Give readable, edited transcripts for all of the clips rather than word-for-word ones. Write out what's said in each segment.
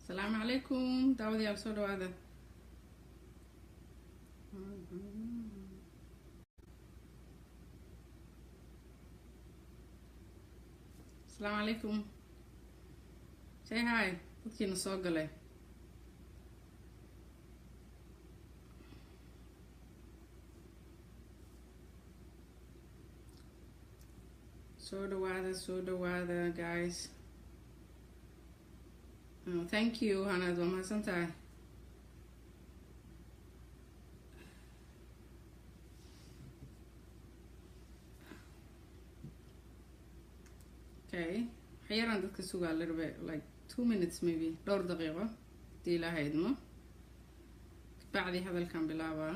السلام عليكم دعوة على صوت هذا. السلام عليكم. say hi dadkiina soo galay. soo dhawaada guys. Thank you Hanaad, waa mahadsantahay. Okay, xayaraan dadka sugaa a little bit, like 2 minutes maybe, dhowr daqiiqo hadii la haydmo bacdi hadalkan bilaabaa.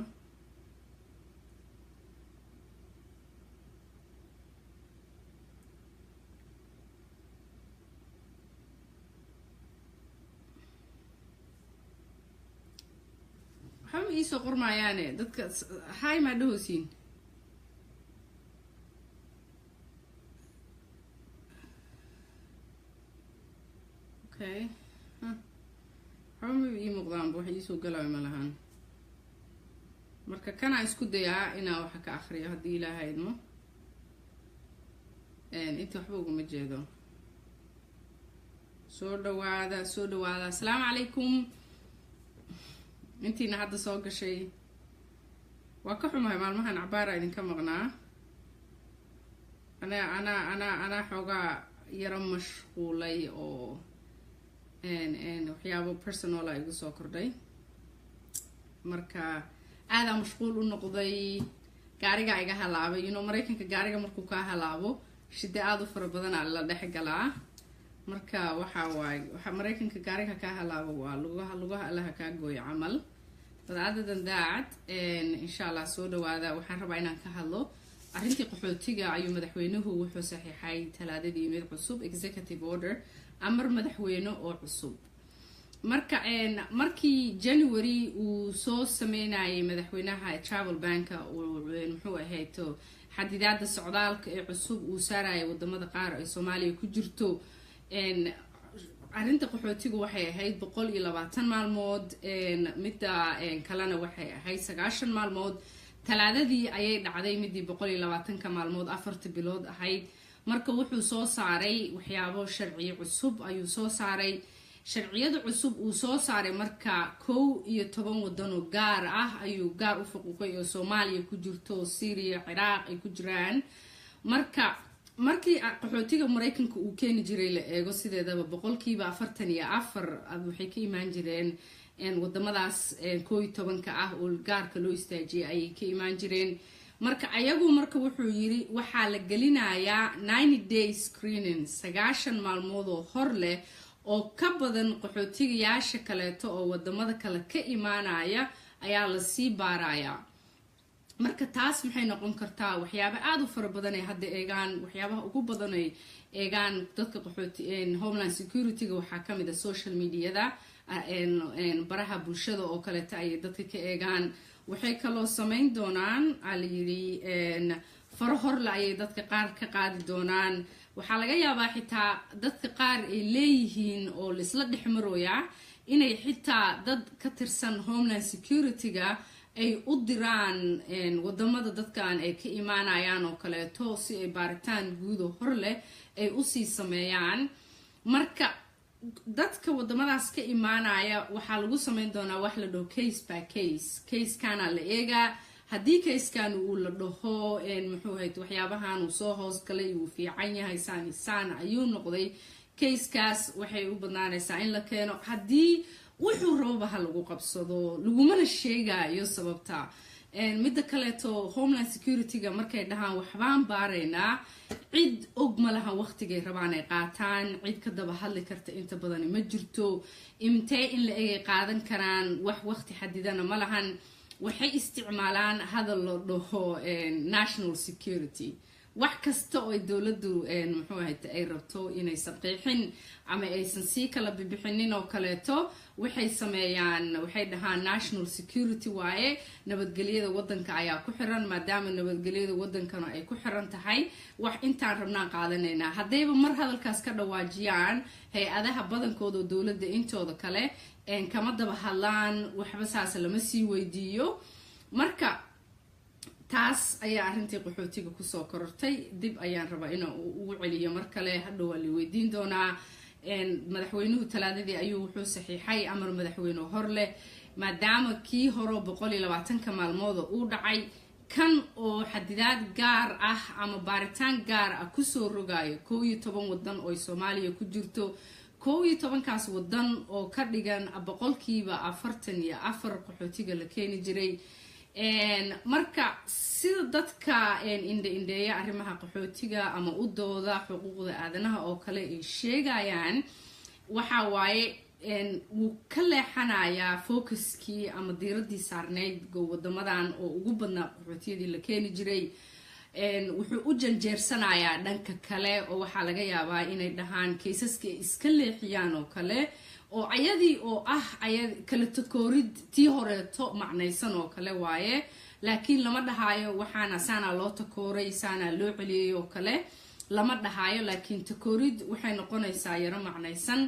waxba iisoo qormaayaane dadka hi maa dhahosiin. okay waxba ma ii muuqdaanba wax iisoo galaayo ma lahan, marka kanaa isku dayaa inaa waxa ka akriyo haddii ilaaha idmo. inta waxba uguma jeedo. soo dhawaada assalaamu calaykum intiina hadda soo gashay. waa ka xumahay maalmahan cabaara idinka maqnaa. anaa xoogaa yaro mashquulay oo waxyaabo personala igu soo kordhay, marka aadaa mashquul u noqday. gaarigaa iga halaabay, maraykanka gaariga markuu kaa halaabo shida aada u fara badana la dhex galaa. marka waxa waaye waxa maraykanka gaariga kaa halaabo waa lugaha allaha kaa gooyo camal. but other than that insha allah soo dhawaada. waxaan rabaa inaan ka hadlo arrintii qaxootiga. ayuu madaxweynuhu wuxuu saxiixay talaadadii mid cusub, executive order, amar madaxweyne oo cusub. marka markii January uu soo sameynayay madaxweynaha travel banka muxuu ahayto xadidaada socdaalka ee cusub uu saarayay wadamada qaar ee Soomaaliya ku jirto. arrinta qaxootiga waxay ahayd 120 maalmood, midda kalena waxay ahayd 90 maalmood. talaadadii ayay dhacday midii 120 maalmood 4 bilood ahayd. marka wuxuu soo saaray waxyaabo sharci cusub ayuu soo saaray. sharciyada cusub uu soo saaray marka 11 wadano gaar ah ayuu gaar u faquuqay oo Soomaaliya ku jirto, Syria, Iraq ay ku jiraan. markii qaxootiga Mareykanka uu keeni jiray la eego sideedaba 44% waxay ka imaan jireen wadamadaas 11 ah oo gaarka loo istaajiyay ayay ka imaan jireen. marka ayagu wuxuu yiri waxaa la gelinayaa 90 day screening, 90 maalmood oo hor leh oo ka badan qaxootigayaasha kaleeto oo wadamada kale ka imaanaya ayaa la sii baarayaa. marka taas maxay noqon kartaa waxyaabo aad u fara badan ay hadda eegaan. waxyaabaha ugu badan ay eegaan dadka qaxooti homeland security-ga waxaa kamid ah social media-da, baraha bulshada oo kaleeto ay dadka ka eegaan. waxay kaloo sameyn doonaan la yiri faro horle ayay dadka qaar ka qaadi doonaan. waxaa laga yaabaa xitaa dadka qaar ay leeyihiin oo laisla dhexmarooya inay xitaa dad ka tirsan homeland security-ga ay u diraan wadamada dadkan ay ka imaanayaan oo kaleeto si ay baaritaan guud oo hor leh ay usii sameeyaan. marka dadka wadamadaas ka imaanaya waxaa lagu sameyn doonaa wax la dhaho case by case-kana la eegaa. haddii case-kan uu la dhaho muxuu ahayd waxyaabahan uu soo hoosgalay uu fiican yahay saan ayuu noqday, case-kaas waxay u badnaanaysaa in la keeno. haddii wuxuu rababa ha lagu qabsado, lagumana sheegayo sababta. midda kaleeto homeland security-ga markay dhahaan waxbaan baaraynaa, cid og ma lahan waqtigay rabaan ay qaataan, cid ka daba hadli karta inta badani ma jirto. intee in la egay qaadan karaan, wax waqti xadidana ma lahan. waxay isticmaalaan hadal la dhaho national security. wax kasta oo dawladdu muxuu ahayd ay rabto inaysan qeexin ama aysan sii kala bixinin oo kaleeto waxay sameeyaan waxay dhahaan national security waaye nabadgelyada wadanka ayaa ku xiran maadaama nabadgelyada wadankana ay ku xiran tahay wax intaan rabnaan qaadanaynaa haddayba mar hadalkaas ka dhawaajiyaan hay-adaha badankooda oo dawladda intooda kale kama daba hadlaan waxba saas lama sii weydiiyo marka taas ayaa arrintii qaxootiga kusoo korortay dib ayaan rabaa inaan ugu celiyo mar kale hadhow waa la weydiin doonaa madaxweynuhu talaadadii ayuu wuxuu saxiixay amar madaxweyne hor leh maadaama kii hore 120 maalmooda uu dhacay kan oo xadidaad gaar ah ama baaritaan gaar ah kusoo rogayo 11 wadan oo Soomaaliya ku jirto 11kaas wadan oo ka dhigan 44% qaxootiga la keeni jiray marka sida dadka indheeya arrimaha qaxootiga ama u dooda xuquuqda aadanaha oo kale ay sheegayaan waxa waaye wuu ka leexanayaa focuskii ama diiradii saarneyd wadamadan oo ugu badnaa qaxootiyadii la keeni jiray wuxuu u janjeersanayaa dhanka kale oo waxaa laga yaabaa inay dhahaan kaysaska iska leexiyaan oo kale oo ayadii oo kala takoorid tii horeeto macnaysan oo kale waaye laakiin lama dhahayo waxaana saana loo takooray saana loo celiyay oo kale lama dhahayo laakiin takoorid waxay noqonaysaa yaro macnaysan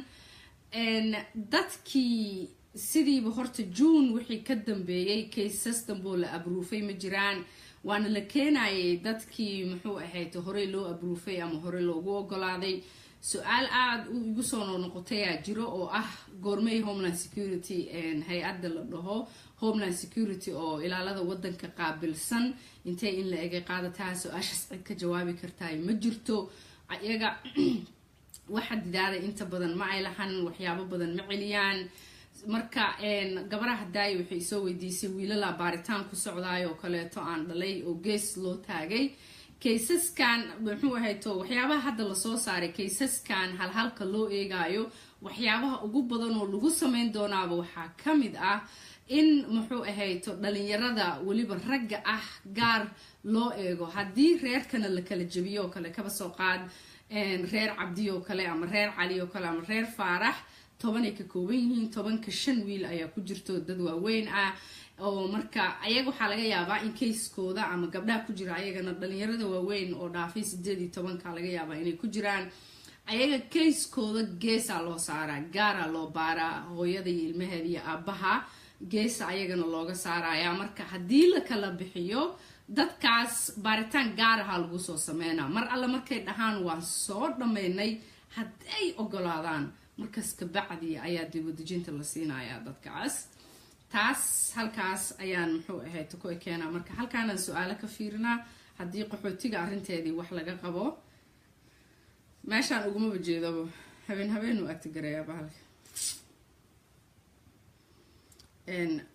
dadkii sidiiba horta June wixii ka dambeeyay cases dambo la abruufay ma jiraan waana la keenayay dadkii muxuu ahayd hore loo abruufay ama hore loogu ogolaaday su'aal aad ugu soo noqotay jiro oo goormay Homeland Security hay-adda la dhaho Homeland Security oo ilaalada wadanka qaabilsan intee in la eegay qaadataa su'aashaas cid ka jawaabi kartaa ma jirto ayaga waxa didaada inta badan ma ay lahan waxyaabo badan ma celiyaan marka gabaraha daay waxay soo weydiisay wiilala baaritaan ku socdaay oo kaleeto aan dhalay oo gees loo taagay cases-kan wuxuu ahayd waxyaabaha hadda la soo saaray cases-kan halka loo eegayo waxyaabaha ugu badan oo lagu sameyn doonaaba waxa kamid in muxuu ahayd dhalinyarada waliba ragga gaar loo eego hadii reerkana la kala jabiyo kale kaba soo qaad reer Cabdi oo kale ama reer Cali oo kale ama reer Faarax 10 ay ka kooban yihiin 10 wiil ayaa ku jirto dad waaweyn oo marka ayaga waxa laga yaabaa in case-kooda ama gabdhaha ku jira ayagana dhalinyarada waaweyn oo dhaafay 18 ka laga yaabaa inay ku jiraan ayaga case-kooda geesa loo saaraa gaara loo baaraa hooyada iyo ilmaheeda iyo aabaha geesa ayagana looga saaraya marka hadii la kala bixiyo dadkaas baaritaan gaar ah lagu soo sameeyna mar alla markay dhahaan waan soo dhameynay haday ogolaadaan markaas ka bacdi ayaa dib u dejinta la siinayaa dadkaas taas halkaas ayaan muxuu ahayd ku ekeena marka halkaan su'aalo ka fiirina hadii qaxootiga arinteedii wax laga qabo meeshaan ugu ma jeedabo habeen u agti gareeyaa bahalka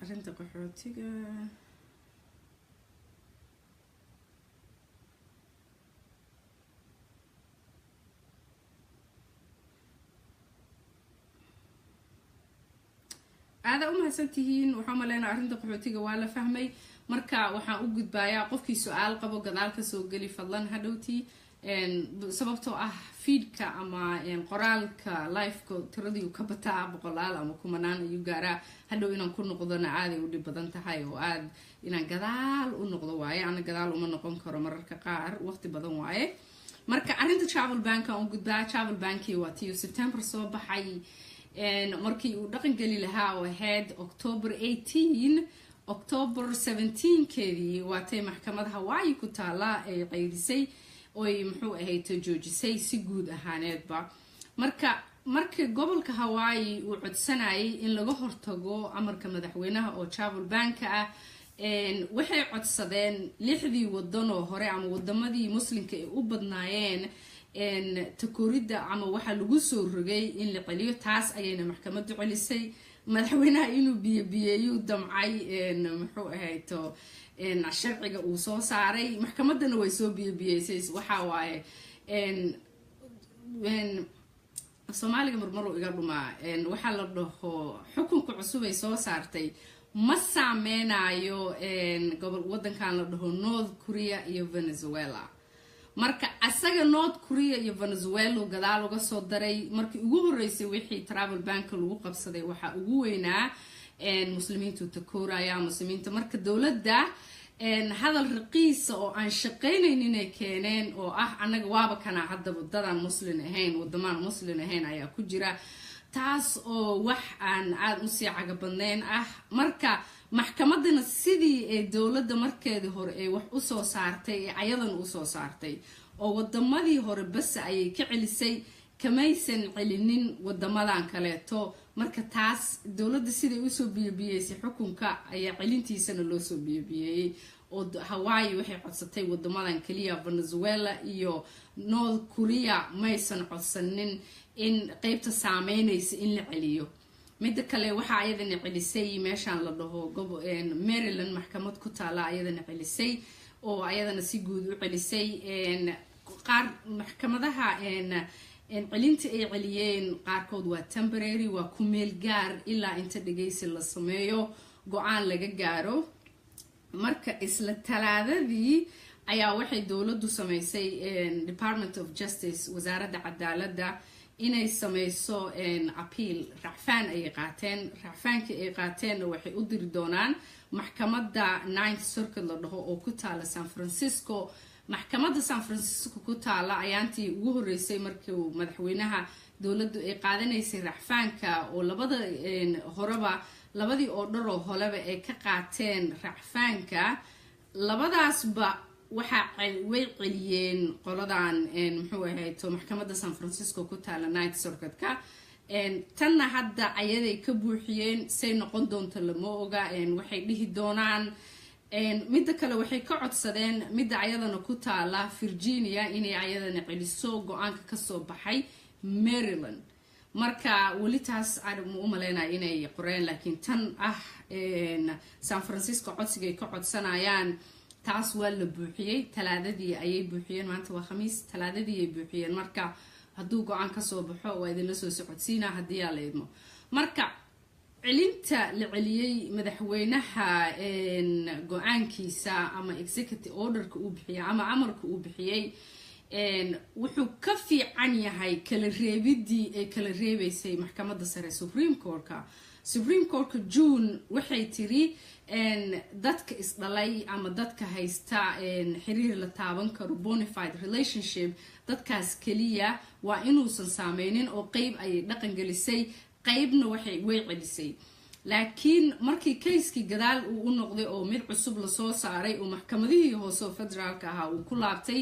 arinta qaxootiga هذا mahadsantihiin waxa maleena arinta qaxootiga waa la fahmay marka waxaan u gudbayaa qofkii su'aal qabo gadaal ka soo gali fadlan hadhowti sababtoo feedka ama qoraalka live-ka tiradii ka bataa boqolaal ama kumanaan ayuu gaaraa hadhow inaan ku noqdona aad ay u dhib badan tahay oo aad inaan gadaal u noqdo waaye ana gadaal uma noqon karo mararka qaar waqti badan waaye marka arinta travel bank aan u gudbaa travel banki waa tii September soo baxay markii uu dhaqan gali lahaa oo ahayd October 17 keedii waatay maxkamad Hawaii ku taala ay qayrisay oo muxuu ahayd joojisay si guud ahaaneedba marka gobolka Hawaii uu codsanayay in laga hortago amarka madaxweynaha oo travel bank waxay codsadeen 6 wadan oo hore ama wadamadii muslimka ay u badnaayeen takoorida ama waxa lagu soo rogay in la celiyo taas ayayna maxkamaddu celisay madaxweynaha inuu biyeeyo damcay muxuu ahayd sharciga uu soo saaray maxkamadana way soo biyeeysay waxa waaye Soomaaliga marmaro iga dhumaa waxa la dhaho xukunka cusub ay soo saartay ma saameynayo gobol wadankan la dhaho North Korea iyo Venezuela marka asaga North Korea iyo Venezuela gadaal uga soo daray markii ugu horeysay wixii travel bank lagu qabsaday waxa ugu weynaa muslimiintu takooraya muslimiinta marka dawladda hadal raqiis oo aan shaqeynaynin inay keeneen oo anaga waaba kana hadda waddan muslim ahayn wadamaan muslim ahayn ayaa ku jira taas oo wax aan aad u sii caga badnayn marka maxkamadana sidii ay dawladda markeedii hore ay wax u soo saartay ayadan u soo saartay oo wadamadii hore bas ayay ka celisay kamaysan celinin wadamadan kaleeto marka taas dawladda sidii u soo biyeysay xukunka ayaa celintiisana loo soo biyeeyay oo Hawaii waxay codsatay wadamadan kaliya Venezuela iyo North Korea maysan codsanin in qaybta saameynaysa in la celiyo mid kale waxa ayadana celisay meeshan la dhaho Maryland maxkamad ku taala ayadana celisay oo ayadana si guud u celisay qaar maxkamadaha celinta ay celiyeen qaarkood waa temporary waa ku meel gaar ilaa inta dhageysi la sameeyo go'aan laga gaaro marka isla talaadadii ayaa waxay dawladdu sameysay Department of Justice wasaaradda cadaaladda inay sameyso appeal racfaan ay qaateen racfaanka ay qaateen waxay u diri doonaan maxkamadda 9th Circuit la dhaho oo ku taala San Francisco maxkamadda San Francisco ku taala ayaantii ugu horeysay markii uu madaxweynaha dawladdu ay qaadanaysay racfaanka oo labadii oo dharo holeba ay ka qaateen racfaanka labadaasba waxa way celiyeen qoladan muxuu ahayd maxkamadda San Francisco ku taala 9th Circuit-ka tanna hadda ayaday ka buuxiyeen say noqon doonto lama oga waxay dhihi doonaan midda kale waxay ka codsadeen midda ayadana ku taala Virginia inay ayadana celiso go'aanka ka soo baxay Maryland marka wali taas aan u maleynaa inay qoreen laakiin tan San Francisco codsiga ay ka codsanayaan taas waa la buuxiyay talaadadii ayay buuxiyeen maanta waa khamiis talaadadii ay buuxiyeen marka hadduu go'aan ka soo baxo waa idin la soo socodsiina haddii la idmo marka celinta la celiyay madaxweynaha go'aankiisa ama executive order-ka uu bixiyay ama amarka uu bixiyay wuxuu ka fiican yahay kala reebidii ay kala reebaysay maxkamadda sare Supreme Court-ka June waxay tiri dadka isdhalay ama dadka haysta xiriir la taaban karo bona fide relationship dadkaas kaliya waa inuusan saameynin oo qayb ay dhaqan gelisay qaybna way celisay laakiin markii kayskii gadaal uu u noqday oo mid cusub la soo saaray oo maxkamadihii hoose federaalka ahaa uu ku laabtay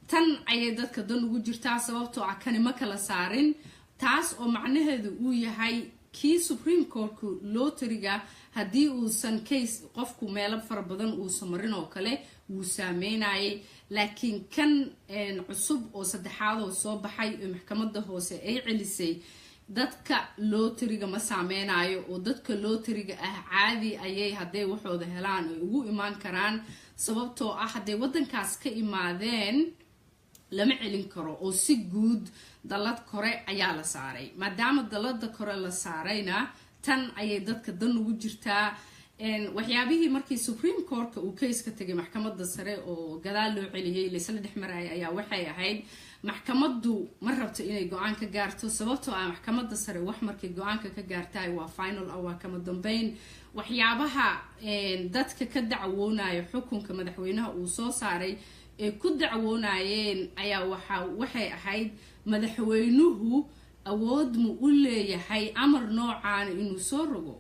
tan ayay dadka dan ugu jirtaa sababtoo kani ma kala saarin taas oo macnaheedu uu yahay kii Supreme Court-ku lotteriga haddii uusan case qofku meelo fara badan uu samarin oo kale wuu saameynayay laakiin kan cusub oo saddexaad oo soo baxay ee maxkamadda hoose ay celisay dadka lotteriga ma saameynayo oo dadka lotteriga caadi ayay haday waxooda helaan ay ugu imaan karaan sababtoo haday wadankaas ka imaadeen lama celin karo oo si guud dalad kore ayaa la saaray maadaama dalada kore la saarayna tan ayay dadka dan ugu jirtaa waxyaabihii markii Supreme Court-ka uu case ka tagay maxkamadda sare oo gadaal loo celiyay leesla dhexmaray ayaa waxay ahayd maxkamaddu ma rabto inay go'aan ka gaarto sababtoo maxkamadda sare wax markay go'aanka ka gaartay waa final oo waa kama dambeyn waxyaabaha dadka ka dacwoonayo xukunka madaxweynaha uu soo saaray ee ku dacwoonayeen ayaa waxay ahayd madaxweynuhu awood mu u leeyahay amar noocaan inuu soo rogo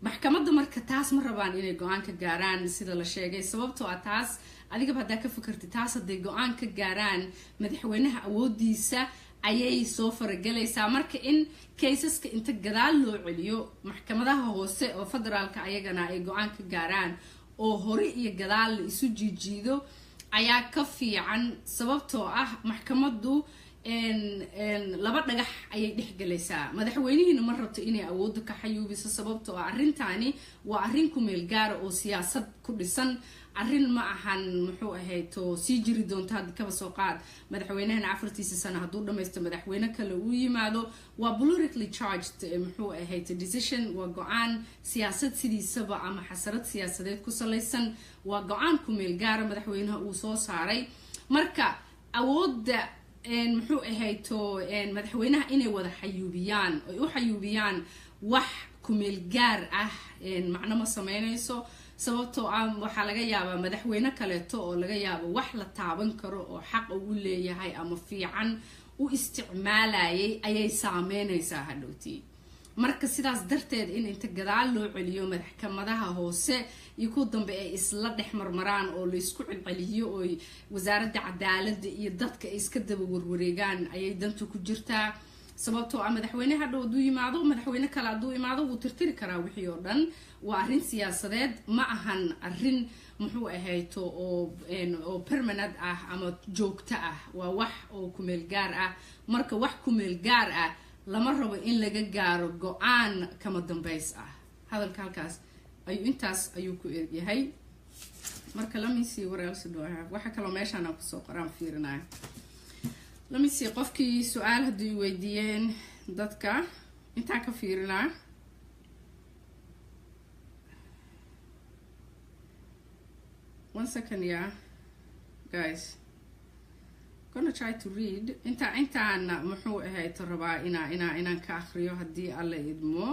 maxkamadda marka taas ma rabaan inay go'aan ka gaaraan sida la sheegay sababtoo taas adiga hadaa ka fikirtay taas haday go'aan ka gaaraan madaxweynaha awoodiisa ayay soo faragelaysaa marka in caseska inta gadaal loo celiyo maxkamadaha hoose oo federaalka ayagana ay go'aan ka gaaraan oo hore iyo gadaal la isu jiijiido ayaa ka fiican sababtoo maxkamaddu laba dhagax ayay dhexgalaysaa madaxweynihiina ma rabto inay awoodda ka xayuubiso sababtoo arrintaani waa arrin ku meel gaar oo siyaasad ku dhisan arrin ma ahan muxuu ahayd oo sii jiri doonto hadda kaba soo qaad madaxweynahana 4 sano hadduu dhamaysto madaxweyne kale uu yimaado waa politically charged muxuu ahayd decision waa go'aan siyaasad sidiisaba ama xasarad siyaasadeed ku salaysan waa go'aan ku meel gaar madaxweynaha uu soo saaray marka awoodda muxuu ahayto madaxweynaha inay wada xayuubiyaan ay u xayuubiyaan wax kumeel gaar ah macno ma sameynayso sababtoo ah waxaa laga yaabaa madaxweyne kaleeto oo laga yaabo wax la taaban karo oo xaq uu leeyahay ama fiican u isticmaalayay ayay saameynaysaa hadhowtii marka sidaas darteed in inta gadaal loo celiyo maxkamadaha hoose iyo ku dambe ay isla dhexmarmaraan oo la isku celceliyo oo wasaaradda cadaaladda iyo dadka iska daba warwareegaan ayay dantu ku jirtaa sababtoo ah madaxweyne hadhow hadduu yimaado madaxweyne kale hadduu imaado wuu tirtiri karaa wixii oo dhan waa arrin siyaasadeed ma ahan arrin muxuu ahayto oo permanent ah ama joogto ah waa wax oo kumeel gaar ah marka wax kumeel gaar ah lama rabo in laga gaaro go-aan kama dambays ah hadalka halkaas ayuu intaas ayuu ku eegyahay marka lamisi waraalsi dhooha waxa kaloo meeshaan aan kusoo qoraan fiirinayo lamisi qofkii su-aal haddii weydiiyeen dadka intaan ka fiirinaa one second yeah guys gonna try to read intaan muxuu ahayd rabaa inaan ka akhriyo haddii alla idmo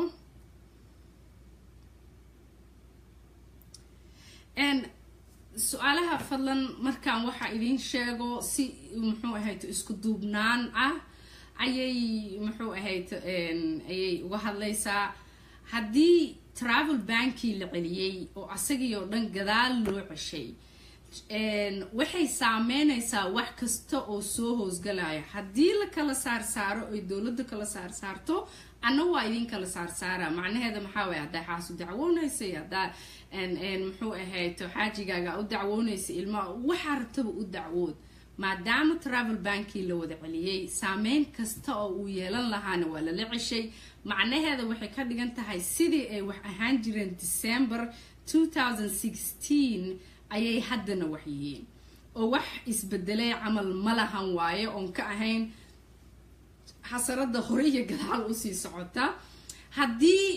su-aalaha fadlan markaan waxaa idiin sheego si muxuu ahayd isku duubnaan ah ayay muxuu ahayd ayay uga hadlaysaa haddii travel bankii la celiyey oo asagii oo dhan gadaal loo ceshay waxay saameynaysaa wax kasta oo soo hoosgalaya haddii la kala saarsaaro oy dowladda kala saarsaarto anna waa idin kala saarsaara macnaheeda maxaa waye haddaa xaasu dacwoonaysay haddaa muxuu ahayd xaajigaaga u dacwoonaysa ilmaha waxaa rabtaba u dacwood maadaama travel bankii la wada celiyey saameyn kasta oo uu yeelan lahaana waa lala ceshay macnaheeda waxay ka dhigan tahay sidii ay wax ahaan jireen December 2016 ayay haddana wax yihiin oo wax isbedelay camal malahan waaye oon ka ahayn xasarada hore iyo gadaal u sii socota haddii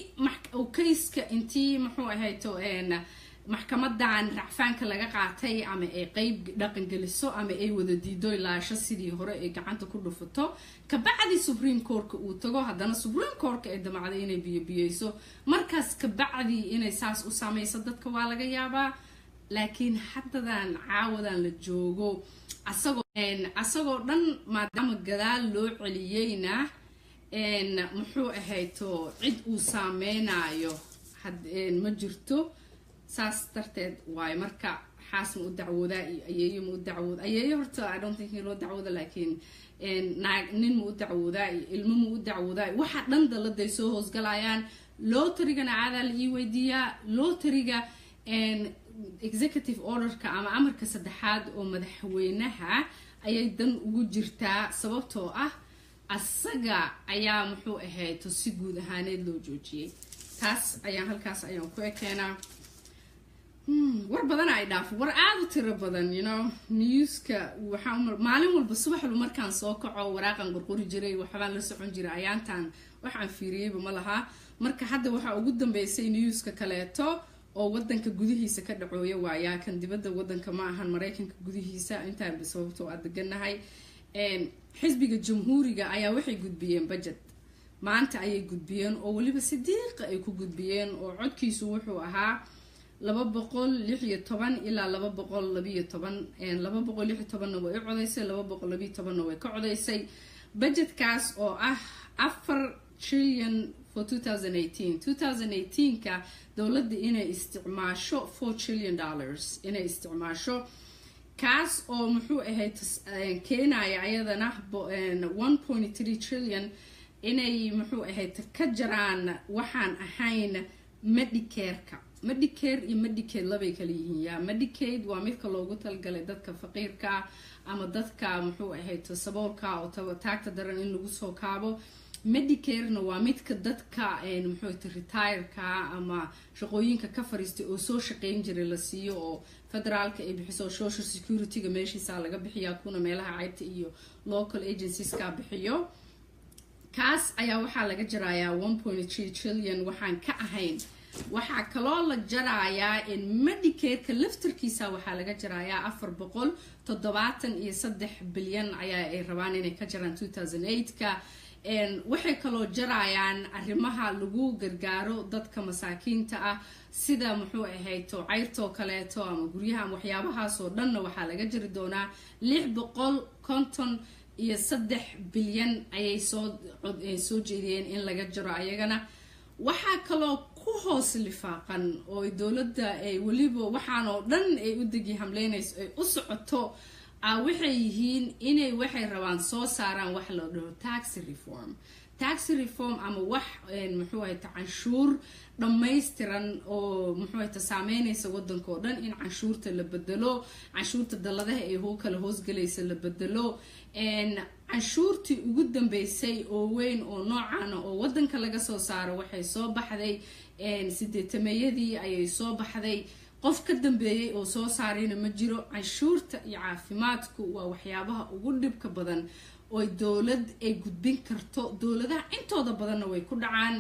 kayska intii muxuu ahayto maxkamadan racfaanka laga qaatay ama ay qayb dhaqan geliso ama ay wada diido ilaasho sidii hore ay gacanta ku dhufato kabacdi Supreme Court uu tago haddana Supreme Court ay damacday inay biyeyso markaas kabacdi inay saas u saameyso dadka waa laga yaabaa laakiin haddadan caawadan la joogo asagoo dhan maadaama gadaal loo celiyeyna muxuu ahayto cid uu saameynayo ma jirto saas darteed waay marka xaas ma u dacwoodaa iyo ayeeyo ma u dacwooda ayeeyo horta I don't think loo dacwooda laakiin nin ma u dacwoodaa iyo ilmo ma u dacwoodaa waxa dhan daladay soo hoosgalayaan lootarigana caadaa la ii weydiiyaa lootariga executive orderka ama amarka saddexaad oo madaxweynaha ayay dan ugu jirtaa sababtoo ah asaga ayaa muxuu ahayd si guud ahaaneed loo joojiyay taas ayaan halkaas ayaan ku ekeenaa war badan ay dhaafo war aad u tiro badan newska waxaa maalin walba subax walba markaan soo kaco waraaqan qorqori jiray waxbaan la socon jiray ayaantan waxaan fiiriyeyba ma laha marka hadda waxaa ugu dambeysay newska kaleeto oo wadanka gudihiisa ka dhacooya waayaa kan dibadda wadanka ma ahan Mareykanka gudihiisa intaan sababtoo aad deganahay xisbiga jamhuuriga ayaa waxay gudbiyeen budget maanta ayay gudbiyeen oo waliba sidiiqa ay ku gudbiyeen oo codkiisu wuxuu ahaa 216 ilaa 212 216 way codeysay 212 way ka codeysay budgetkaas oo ah 4 trillion for 2018 ka dawladda inay isticmaasho $4 trillion inay isticmaasho kaas oo muxuu ahayd keenaya ayadana 1.3 trillion inay muxuu ahayd ka jaraan waxaan ahayn Medicare iyo Medicaid labay kala yihiin yaa Medicaid waa midka loogu talgalay dadka faqiirka ama dadka muxuu ahayd saboolka oo taagta daran in lagu soo kaabo Medicare-na waa midka dadka muxuu retire-ka ama shaqooyinka ka fariistay oo soo shaqeyn jiray la siiyo oo federaalka ay bixiso social security-ga meeshiisa laga bixiyaa kuna meelaha caybta iyo local agencies-ka bixiyo kaas ayaa waxaa laga jarayaa 1.3 trillion waxaan ka ahayn waxaa kaloo la jarayaa in Medicare-ka laftarkiisa waxaa laga jarayaa 473 bilyan ayaa ay rabaan inay ka jaraan 2008ka waxay kaloo jarayaan arrimaha lagu gargaaro dadka masaakiinta ah sida muxuu ahayto cayrto kaleeto ama guryaha ama waxyaabahaas oo dhanna waxaa laga jari doonaa 653 bilyan ayay soo jeediyeen in laga jaro ayagana waxaa kaloo ku hoos lifaaqan oo dowladda ay waliba waxaan oo dhan ay u degi hamleynayso ay u socoto waxay yihiin inay waxay rabaan soo saaraan wax la dhaho tax reform ama wax muxuu ahay canshuur dhammaystiran oo muxuu ahay saameynaysa wadanka oo dhan in canshuurta la bedelo canshuurta daladaha ay kala hoosgalaysa la bedelo canshuurtii ugu dambeysay oo weyn oo noocan oo wadanka laga soo saaro waxay soo baxday 8meeyadii ayay soo baxday qof ka dambeeyay oo soo saarayna ma jiro canshuurta iyo caafimaadku waa waxyaabaha ugu dhibka badan oo dawlad ay gudbin karto dawladaha intooda badanna way ku dhacaan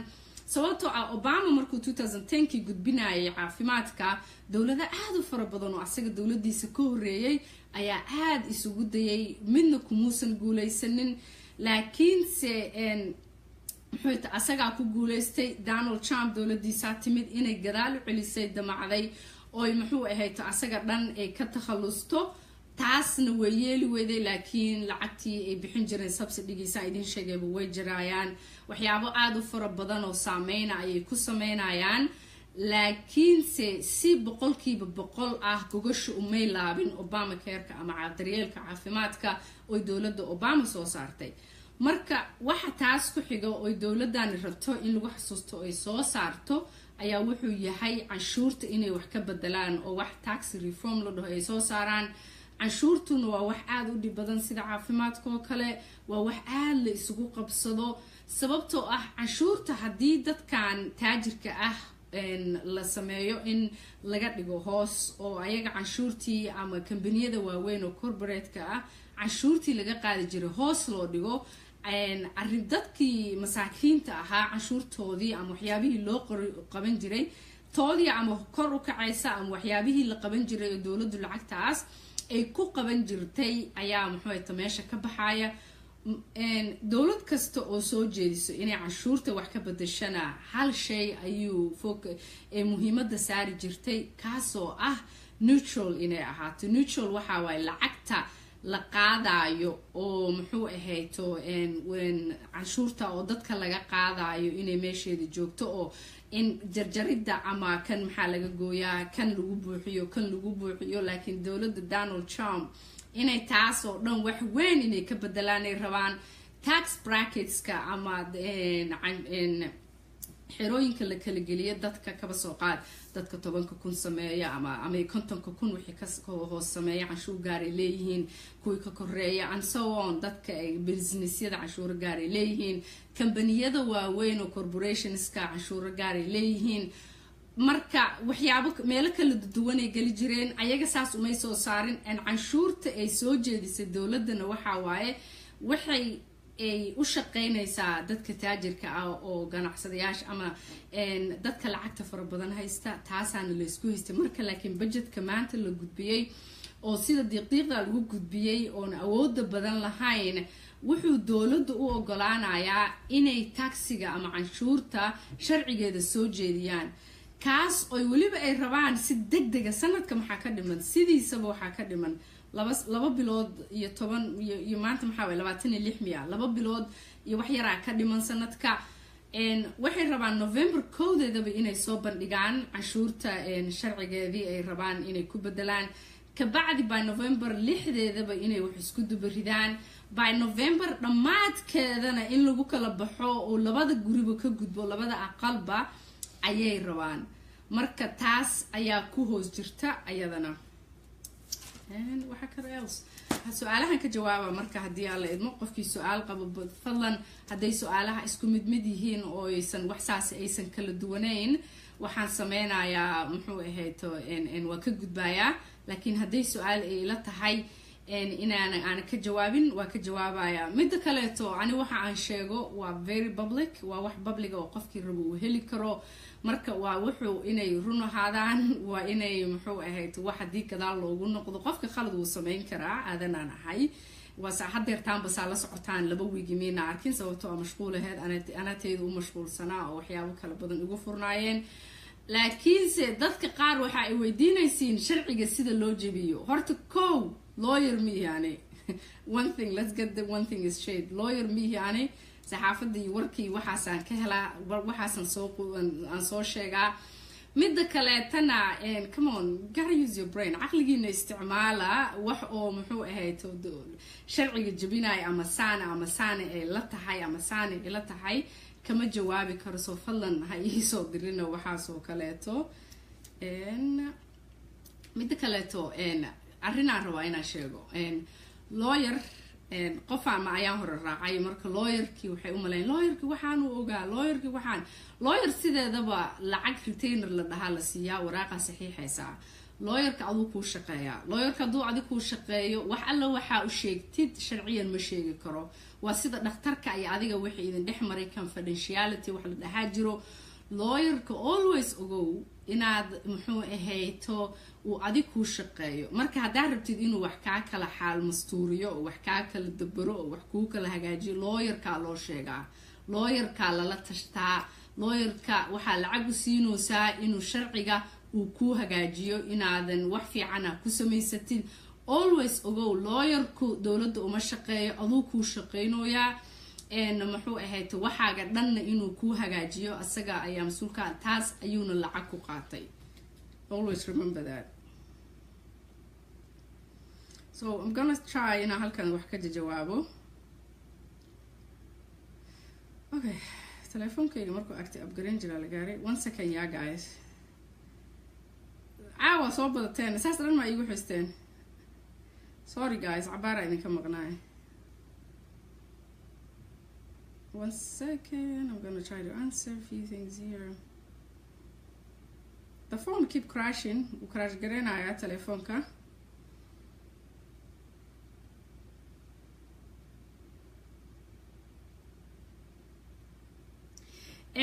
sababtoo ah Obama markuu 2010kii gudbinayay caafimaadka dawlada aad u fara badan oo asaga dawladiisa ka horeeyay ayaa aad isugu dayay midna kumuusan guuleysanin laakiinse muxuu asaga ku guuleystay Donald Trump dawladiisa timid inay gadaal u celisay damacday oo muxuu ahayto asaga dhan ay ka takhalusto taasna way yeeli weyday laakiin lacagtii ay bixin jireen subsidigiisa idin sheegayba way jirayaan waxyaabo aad u fara badan oo saameeyna ayay ku sameynayaan laakiinse si 100% ah gogasho u meelaabin Obamacare-ka ama daryeelka caafimaadka oo dawladda Obama soo saartay marka waxa taas ku xiga oo dawladdan rabto in lagu xasuusto ay soo saarto ayaa wuxuu yahay canshuurta inay wax ka bedelaan oo wax tax reform la dhaho ay soo saaraan canshuurtuna waa wax aad u dhib badan sida caafimaadka oo kale waa wax aad la isugu qabsado sababtoo ah canshuurta haddii dadkan taajirka ah la sameeyo in laga dhigo hoos oo ayaga canshuurtii ama kambaniyada waaweyn oo corporate-ka ah canshuurtii laga qaadi jiray hoos loo dhigo arrin dadkii masaakiinta ahaa canshuurtoodii ama waxyaabihii loo qaban jiray toodii ama kor u kacaysa ama waxyaabihii la qaban jiray oo dawladdu lacagtaas ay ku qaban jirtay ayaa muxuu ahay meesha ka baxaya dawlad kasta oo soo jeediso inay canshuurta wax ka bedeshana hal shay ayuu muhiimadda saari jirtay kaasoo ah neutral inay ahaato neutral waxa waaye lacagta la qaadayo oo muxuu ahayto canshuurta oo dadka laga qaadayo inay meesheeda joogto oo in jarjaridda ama kan maxaa laga gooyaa kan lagu buuxiyo laakiin dawladda Donald Trump inay taas oo dhan wax weyn inay ka bedelaan ay rabaan tax brackets-ka ama xirooyinka la kala geliyo dadka kaba soo qaad dadka 10,000 sameeya ama 50,000 wixii ka hoos sameeya canshuur gaar ay leeyihiin kuwii ka koreeya and so on dadka ay businessyada canshuur gaar ay leeyihiin kambaniyada waaweyn oo corporationska canshuur gaar ay leeyihiin marka waxyaabo meelo kala duwan ay gali jireen ayaga saas umay soo saarin canshuurta ay soo jeedisay dawladana waxa waaye waxay ay u shaqeynaysaa dadka taajirka ah oo ganacsadayaasha ama dadka lacagta fara badan haysta taasaana la isku haystay marka laakiin budgetka maanta la gudbiyay oo sida diiqdiiqda lagu gudbiyay oon awoodda badan lahayn wuxuu dawladdu u ogolaanayaa inay taxiga ama canshuurta sharcigeeda soo jeediyaan kaas oo waliba ay rabaan si degdega sanadka maxaa ka dhiman sidiisaba waxaa ka dhiman laba bilood iyo 10 iyo maanta maxaa way 26 miya laba bilood iyo wax yar ka dhiman sanadka waxay rabaan November 1 inay soo bandhigaan canshuurta sharcigeedii ay rabaan inay ku bedelaan ka bacdi by November 6 inay wax isku dubaridaan by November dhamaadkeedana in lagu kala baxo oo labada guriba ka gudbo labada aqalba ayay rabaan marka taas ayaa ku hoos jirta ayadana waxa kale else su'aalahan ka jawaaba marka hadii alla idmo qofkii su'aal qabo fadlan haday su'aalaha isku mid yihiin oo aysan wax saas aysan kala duwaneyn waxaan sameynayaa muxuu ahayto waa ka gudbayaa laakiin haday su'aal ay la tahay inaan aan ka jawaabin waa ka jawaabaya midda kaleeto ani waxa aan sheego waa very public waa wax public oo qofkii rabo uu heli karo marka waa wuxuu inay run ahaadaan waa inay muxuu ahayd wax hadii gadaal loogu noqdo qofka khalad uu sameyn karaa aadanaan ahay waa hadeertaan basaa la socotaan 2 wiigi meena arkin sababtoo mashquul ahayd ana teedu u mashquulsanaa oo waxyaabo kala badan ugu furnaayeen laakiinse dadka qaar waxa ay weydiinaysiin sharciga sida loo jebiyo horta lawyer me yani one thing let's get the one thing is straight lawyer me yani saxaafadii warkii waxaasan ka helaa waxaasan soo sheegaa midda kale tana come on gotta use your brain aqligiina isticmaala wax oo muxuu ahayd sharciga jabinay ama saana ay la tahay ama saana ay la tahay kama jawaabi karo soo fadlan ha ii soo dirina waxa soo kaleeto midda kaleeto arrinaan rabaa inaan sheego lawyer qof ama ayaan hore raacay marka lawyerkii waxay u maleeyeen lawyerkii waxaan uu ogaa lawyerkii waxaan lawyer sideedaba lacag retainer la dhahaa la siiyaa waraaqa saxiixaysa lawyerka aduu ku shaqeeya lawyerka aduu adigu ku shaqeeyo wax alla waxa uu sheegtid sharciyan ma sheegi karo waa sida dhakhtarka ay adiga wixii idin dhexmaray confidentiality wax la dhahaa jiro lawyerka always ogow inaad muxuu ahayto uu adigu ku shaqeeyo marka hadaa rabtid inuu wax ka kala xaal mastuuriyo oo wax ka kala dabaro oo wax ku kala hagaajiyo lawyerka loo sheegaa lawyerka la tashtaa lawyerka waxa lacag u siinoosaa inuu sharciga uu ku hagaajiyo inaadan wax fiican ku samaysatid always ogow lawyerku dawladda uma shaqeeyo aduu ku shaqeynooya muxuu ahayd waxaaga dhanna inuu ku hagaajiyo asaga ayaa mas'uulka taas ayuuna lacag ku qaatay always remember that so I'm gonna try ina halkan wax ka jawaabo okay telefonkayga markuu upgrade jira la gaaray 1 second ya guys soo badateen saas dhan ma igu xisteen sorry guys cabaara idinka maqnaay 1 second I'm gonna try to answer a few things here the phone keep crashing crash garanaya telefonka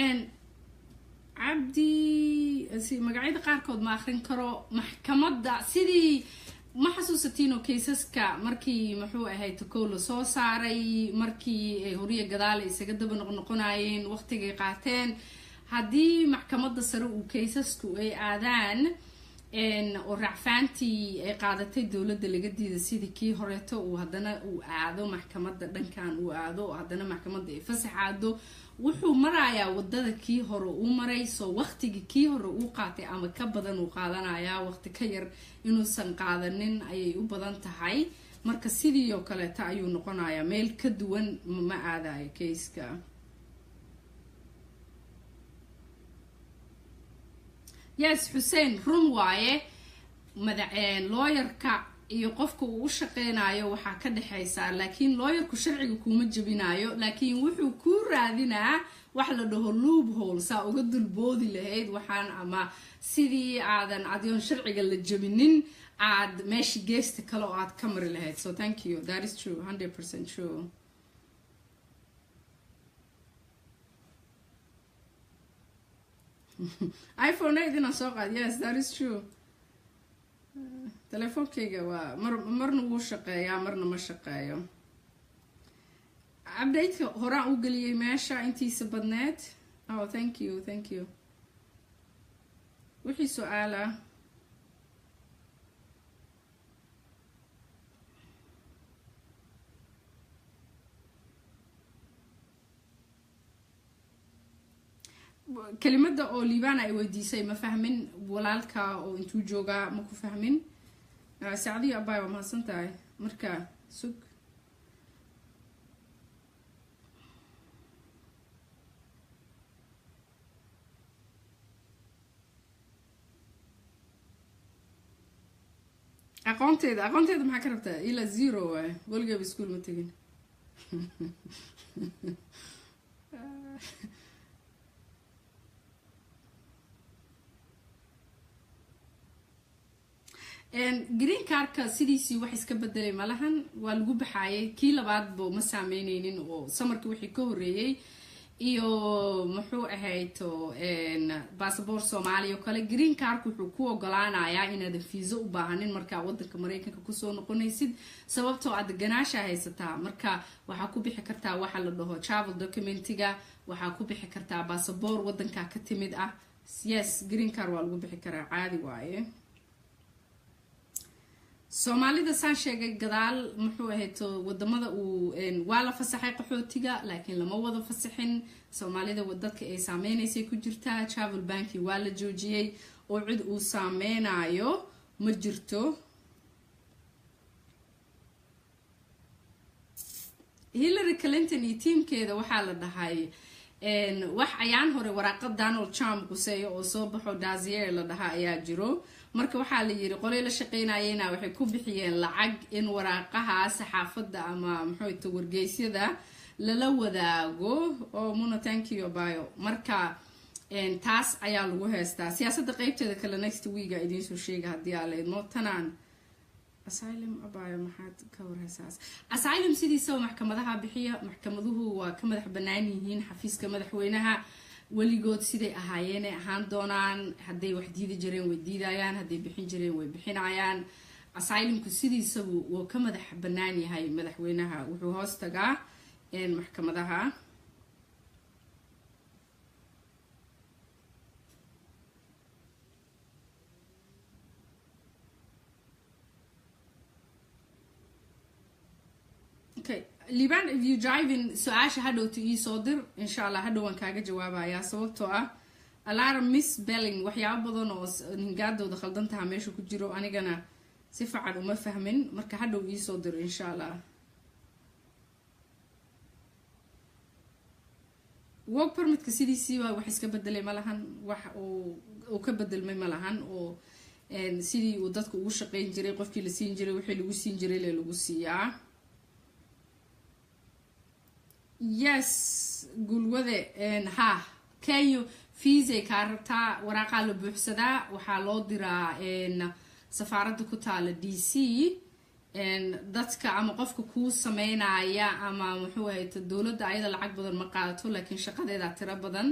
and abdi si magacyada qaarkood ma akhrin karo maxkamadda sidii ma xasuusatiin oo caseska markii muxuu ahayd koolo soo saaray markii horiya gadaal isaga daba noqonayeen waqtigay qaateen hadii maxkamadda sare uu casesku ay aadaan oo racfaantii ay qaadatay dawladda laga diiday sidii kii horeeto uu hadana uu aado maxkamadda dhankan uu aado hadana maxkamadda ay fasaxaado wuxuu marayaa wadada kii hore uu maray soo waqtigi kii hore uu qaatay ama ka badan uu qaadanayaa waqti ka yar inuusan qaadanin ayay u badan tahay marka sidii oo kale ta ayuu noqonayaa meel ka duwan ma aadayo case-ka yes Hussein run waaye lawyerka iyo qofka uu u shaqeynayo waxa ka dhaxaysa laakiin lawyerku sharciga kuma jabinayo laakiin wuxuu ku raadinaa wax la dhaho loophole saa uga dulboodi lahayd waxaan ama sidii aadan adion sharciga la jabinin aad meeshii geesta kale oo aad ka mari lahayd so thank you that is true 100% true iPhone 8 ina soo qaad yes that is true telefonkayga waa marna wuu shaqeeyaa marna ma shaqeeyo update horaan u galiyay meesha intiisa badneed oh thank you wixii su'aala kelimada oo liibaan ay weydiisay ma fahmin walaalka oo intuu joogaa ma ku fahmin saacadii abay waa mahadsan tahay marka sug aqoonteeda maxaa ka rabtaa ilaa 0 waay weligeeba iskuul ma tegin green cardka sidiisii wax iska bedelay malahan waa lagu baxaayay kii labaad buu ma saameyneynin oo samarkii wixii ka horeeyay iyo muxuu ahayto passport Soomaaliya oo kale green card wuxuu ku ogolaanayaa inaad fiisa u baahanin marka wadanka Mareykanka ku soo noqonaysid sababtoo aad ganaasha haysataa marka waxa ku bixi kartaa waxa la dhaho travel documentiga waxa ku bixi kartaa passport wadanka ka timid ah yes green card waa lagu bixi karaa caadi waaye Soomaalida saan sheegay gadaal muxuu ahayto wadamada uu waa la fasaxay qaxootiga laakiin lama wada fasaxin Soomaalida wadadka ay saameynaysa ku jirtaa travel banki waa la joojiyay oo cid uu saameynayo ma jirto Hillary Clinton iyo teamkeeda waxa la dhahay wax ayaan hore waraaqad Donald Trump quseeyo oo soo baxo Dazier la dhaha ayaa jiro marka waxa la yiri qolay la shaqeynayayna waxay ku bixiyeen lacag in waraaqaha saxaafada ama muxuu wargeysyada lala wadaago oo muna thank you bio marka taas ayaa lagu heystaa siyaasadda qaybteeda kale next week idin soo sheega hadii aad leedo tanaan asylum abaayo maxaad ka warhaysaas asylum sidiisa maxkamadaha bixiya maxkamaduhu waa ka madax banaan yihiin xafiiska madaxweynaha waligood siday ahaayeen ahaan doonaan haday wax diidi jireen way diidayaan haday bixin jireen way bixinayaan asylumku sidiisa uu ka madax banaan yahay madaxweynaha wuxuu hoos tagaa maxkamadaha Okay, Liban, if you drive in su'aasha hadhowta ii soo dir insha Allah hadhow waan kaaga jawaabayaa sababtoo ah alarm misspelling waxyaabo badan oo hingaadooda khaldan tahay meesha ku jiro anigana si fiican uma fahmin marka hadhow ii soo dir insha Allah work permit-ka sidiisii waa wax iska bedelay malahan wax oo ka bedelmay malahan oo sidii uu dadku ugu shaqeyn jiray qofkii la siin jiray wixii lagu siin jiray lagu siiyaa yes gulwade ha kayo fiise karta waraqa la buuxsada waxa loo diraa safaaradda ku taala DC dadka ama qofka ku sameynaya ama muxuu ahayd dawladda ayada lacag badan ma qaadato laakiin shaqadeeda tira badan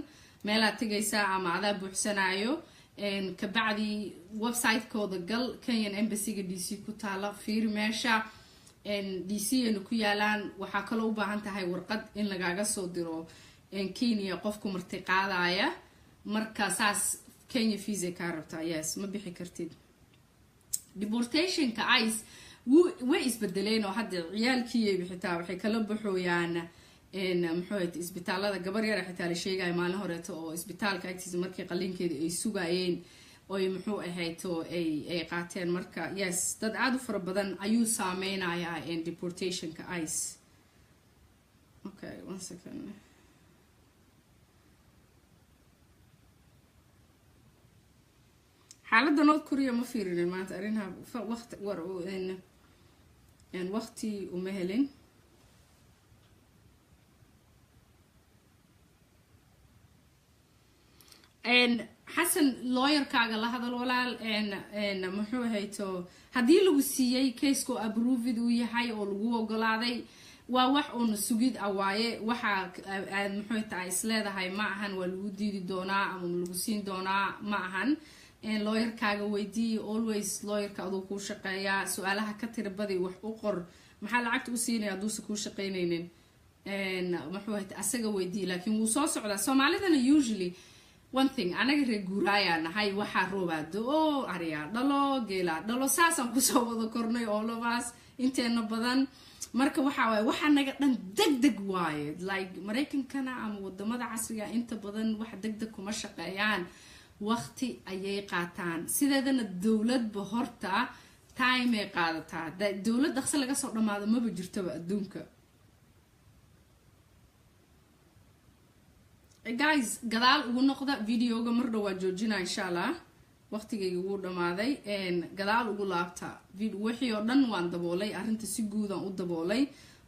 meel aad tagaysa ama aad buuxsanayo ka bacdi website-kooda gal Kenyan Embassy-ga DC ku taala fiir meesha DC inu ku yaalaan waxa kale u baahan tahay warqad in lagaaga soo diro Kenya qofku marti qaadaya marka saas Kenya visa ka rabta yes ma bixi kartid deportation ka ICE way isbedeleen oo hadda ciyaalkii bixitaa waxay kala baxooyaan muxuu ahayd isbitaalada gabar yar xitaa la sheegay maalin horeeto oo isbitaalka agtiisa markii qaliinkeeda ay sugayeen oo muxuu ahayto ay qaateen marka yes dad aad u fara badan ayuu saameynayaa deportation ka ICE okay one second xaaladda North Korea ma fiirinin maanta arinaha waqti war waqti uma helin حسن lawyer kaaga la hadal walaal muxuu hayto hadii lagu siiyay case-ku approved uu yahay oo lagu ogolaaday waa wax oo sugid awaaye waxa muxuu tahay isleedahay ma ahan waa lagu diidi doonaa ama lagu siin doonaa ma ahan lawyer kaaga weydii always lawyer ka adoo ku shaqeeya su'aalaha ka tirabadi wax u qor maxaa lacagta u siinay adoo ku shaqeynaynin muxuu hayto asaga weydii laakiin wuu soo socdaa Soomaalidana usually one thing anaga reer guuraaya nahay waxa roobaado oo ariya dhalo geela dhalo saasan ku soo wada kornay all of us inteena badan marka waxa naga dhan degdeg waaye like Mareykankana ama wadamada casriga inta badan wax degdeg kuma shaqeeyaan waqti ayay qaataan sideedana dawladba horta time ay qaadataa dawlad dhaqso laga soo dhamaado ma jirtaba adduunka guys gadaal ugu noqda videoga mar dhaw waa joojina insha Allah waqtigeyga ugu dhamaaday gadaal ugu laabta wixii oo dhan waan daboolay arinta si guud aan u daboolay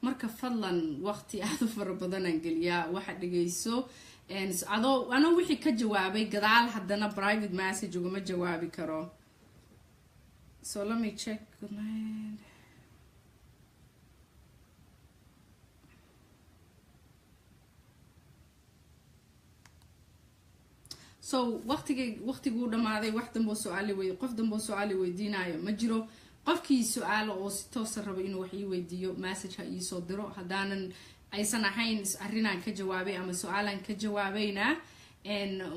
marka fadlan waqti aad u fara badan aan galiyaa waxa dhageyso ana wixii ka jawaabay gadaal haddana private message uga ma jawaabi karo So let me check. Good night. So waqtigu dhamaaday wax dambo su'aal qof dambo su'aal weydiinayo ma jiro qofkii su'aal oo si toos ah rabo inuu wax ii weydiiyo message ha ii soo diro hadaanan aysan ahayn arrinaan ka jawaabay ama su'aalan ka jawaabayna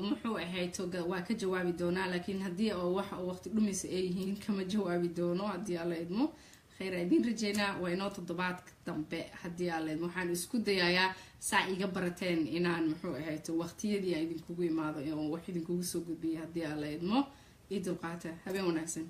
muxuu ahayd waa ka jawaabi doonaa laakiin haddii oo wax waqti dhumis ay yihiin kama jawaabi doono haddii alla idmo khayr idin rajeynaa waa inoo toddobaad dambe haddii alla idmo waxaan isku dayayaa saa iga barateen inaan muxuu ahayd waqtiyadii aan idinkugu imaado oo wax idinkugu soo gudbiyo haddii alla idmo idul qaata habeen wanaagsan